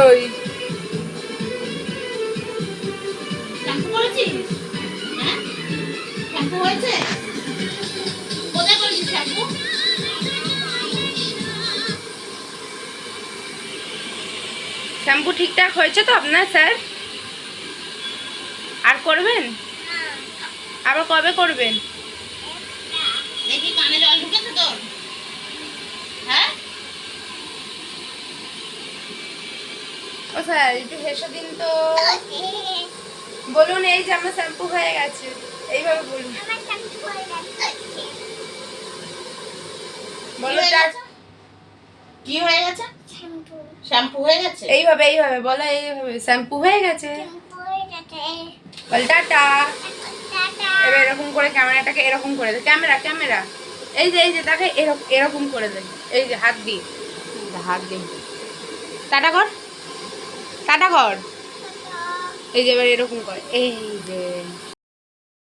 ওই শ্যাম্পু করেছিস? হ্যাঁ, শ্যাম্পু হয়েছে? কোথায় করেছিস শ্যাম্পু? শ্যাম্পু ঠিকঠাক হয়েছে তো আপনার স্যার? আর করবেন? আবার কবে করবেন? দেখি কানে জল ঢুকেছে তোর? হ্যাঁ, ও স্যার একটু হেসে দিন তো। বলুন এই যে আমার শ্যাম্পু হয়ে গেছে, এইভাবে বলুন। বলো কি হয়ে গেছে? শ্যাম্পু হয়ে গেছে? এইভাবে এইভাবে বলো, এইভাবে শ্যাম্পু হয়ে গেছে। বল টাটা। এবার এরকম করে ক্যামেরাটাকে এরকম করে দে, ক্যামেরা ক্যামেরা এই যে তাকে এরকম এরকম করে দে, এই যে হাত দিয়ে টাটা কর, টাটা কর। এই যে এবার এরকম কর, এই যে